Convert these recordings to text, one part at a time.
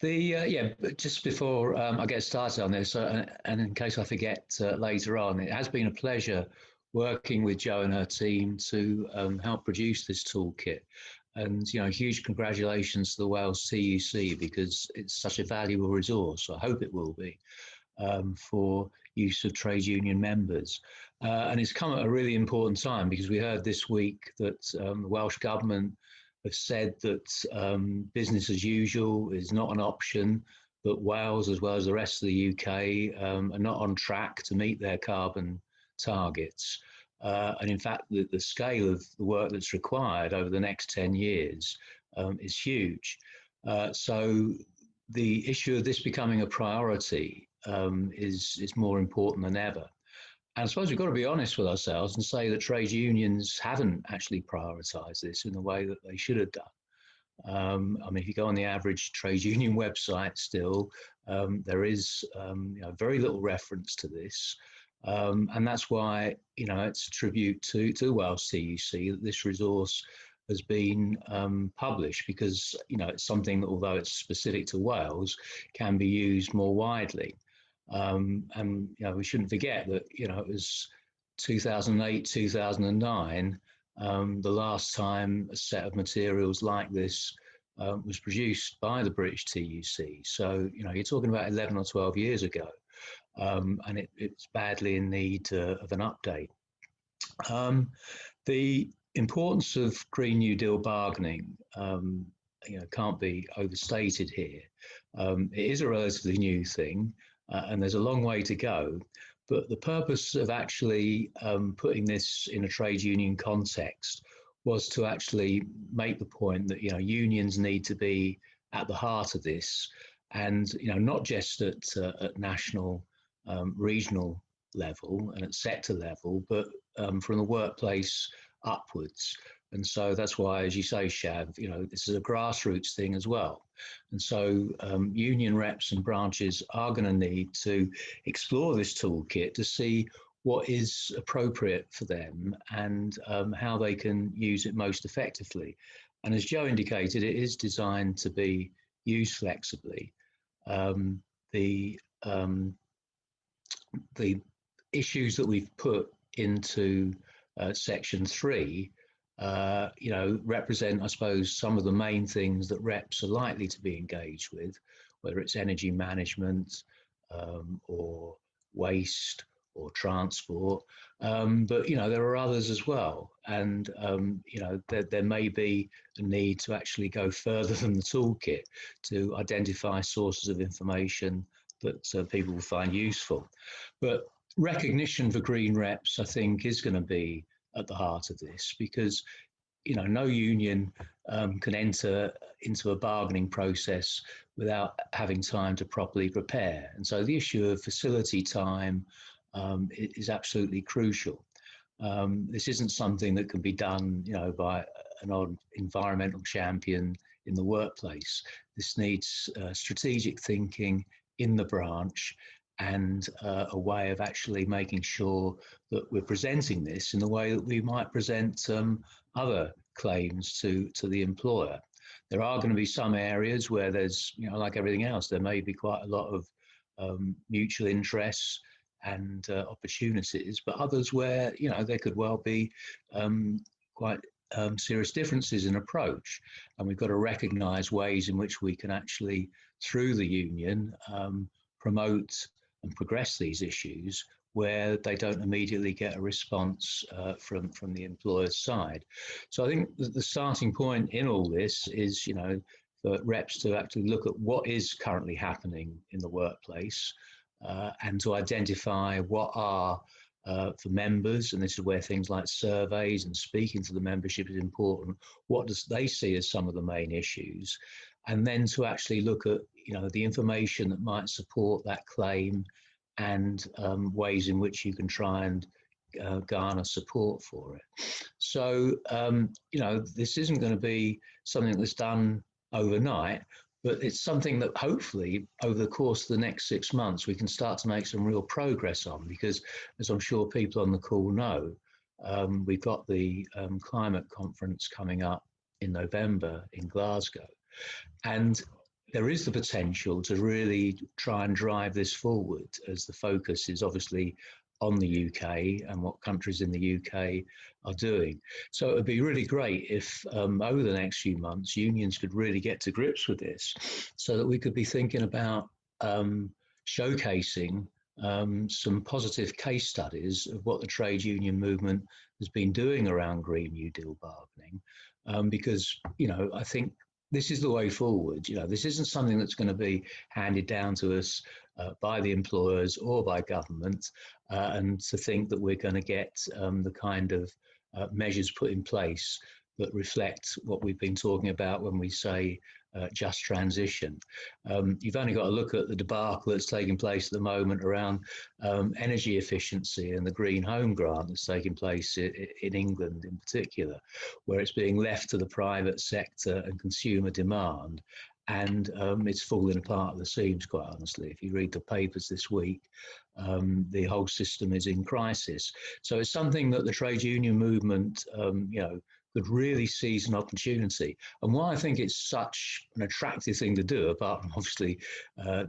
Yeah, but just before I get started on this, and in case I forget later on, it has been a pleasure working with Jo and her team to help produce this toolkit. And huge congratulations to the Wales TUC because it's such a valuable resource. I hope it will be for use of trade union members. And it's come at a really important time because we heard this week that the Welsh Government have said that business as usual is not an option, that Wales, as well as the rest of the UK, are not on track to meet their carbon targets. And in fact, the scale of the work that's required over the next 10 years is huge. So the issue of this becoming a priority is more important than ever. And I suppose we've got to be honest with ourselves and say that trade unions haven't actually prioritised this in the way that they should have done. I mean, if you go on the average trade union website still, there is very little reference to this. And that's why, it's a tribute to Wales TUC that this resource has been published because, it's something that, although it's specific to Wales, can be used more widely. And we shouldn't forget that it was 2008, 2009, the last time a set of materials like this was produced by the British TUC. So you're talking about 11 or 12 years ago, and it's badly in need of an update. The importance of Green New Deal bargaining can't be overstated here. It is a relatively new thing. And there's a long way to go. But the purpose of actually putting this in a trade union context was to actually make the point that unions need to be at the heart of this, and not just at national, regional level and at sector level, but from the workplace upwards. And so that's why, as you say, Shav, this is a grassroots thing as well. And so union reps and branches are going to need to explore this toolkit to see what is appropriate for them and how they can use it most effectively. And as Jo indicated, it is designed to be used flexibly. The issues that we've put into Section 3 represent, I suppose, some of the main things that reps are likely to be engaged with, whether it's energy management or waste or transport. But, there are others as well. And, there may be a need to actually go further than the toolkit to identify sources of information that people will find useful. But recognition for green reps, I think, is going to be at the heart of this because no union can enter into a bargaining process without having time to properly prepare, and so the issue of facility time is absolutely crucial. This isn't something that can be done by an odd environmental champion in the workplace. This needs strategic thinking in the branch and a way of actually making sure that we're presenting this in the way that we might present other claims to the employer. There are going to be some areas where there's, like everything else, there may be quite a lot of mutual interests and opportunities, but others where, there could well be quite serious differences in approach. And we've got to recognise ways in which we can actually, through the union, promote and progress these issues where they don't immediately get a response from the employer's side. So I think the starting point in all this is, for reps to actually look at what is currently happening in the workplace and to identify what are, for members, and this is where things like surveys and speaking to the membership is important, what does they see as some of the main issues, and then to actually look at the information that might support that claim and ways in which you can try and garner support for it. So, this isn't going to be something that's done overnight, but it's something that hopefully over the course of the next 6 months, we can start to make some real progress on, because as I'm sure people on the call know, we've got the climate conference coming up in November in Glasgow. And there is the potential to really try and drive this forward, as the focus is obviously on the UK and what countries in the UK are doing. So it would be really great if over the next few months, unions could really get to grips with this, so that we could be thinking about showcasing some positive case studies of what the trade union movement has been doing around Green New Deal bargaining. Because, I think this is the way forward. This isn't something that's going to be handed down to us by the employers or by government, and to think that we're going to get the kind of measures put in place that reflect what we've been talking about when we say just transition. You've only got to look at the debacle that's taking place at the moment around energy efficiency and the Green Home Grant that's taking place in England in particular, where it's being left to the private sector and consumer demand. And it's falling apart at the seams, quite honestly. If you read the papers this week, the whole system is in crisis. So it's something that the trade union movement, could really seize an opportunity. And why I think it's such an attractive thing to do, apart from obviously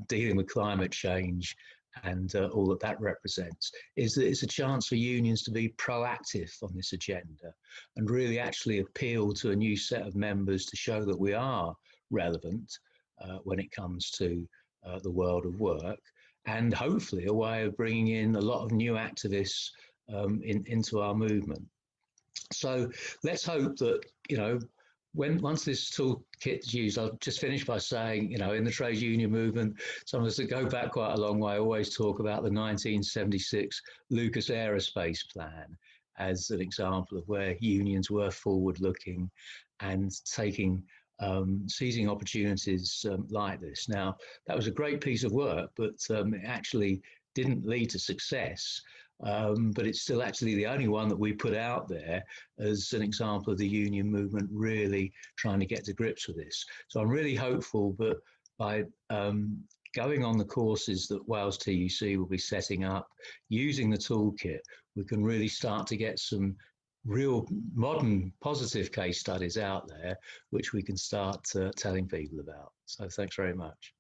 dealing with climate change and all that that represents, is that it's a chance for unions to be proactive on this agenda and really actually appeal to a new set of members to show that we are relevant when it comes to the world of work, and hopefully a way of bringing in a lot of new activists into our movement. So let's hope that, once this toolkit is used, I'll just finish by saying, in the trade union movement, some of us that go back quite a long way always talk about the 1976 Lucas Aerospace Plan as an example of where unions were forward-looking and seizing opportunities like this. Now, that was a great piece of work, but it actually didn't lead to success. But it's still actually the only one that we put out there as an example of the union movement really trying to get to grips with this. So I'm really hopeful that by going on the courses that Wales TUC will be setting up, using the toolkit, we can really start to get some real modern positive case studies out there, which we can start telling people about. So thanks very much.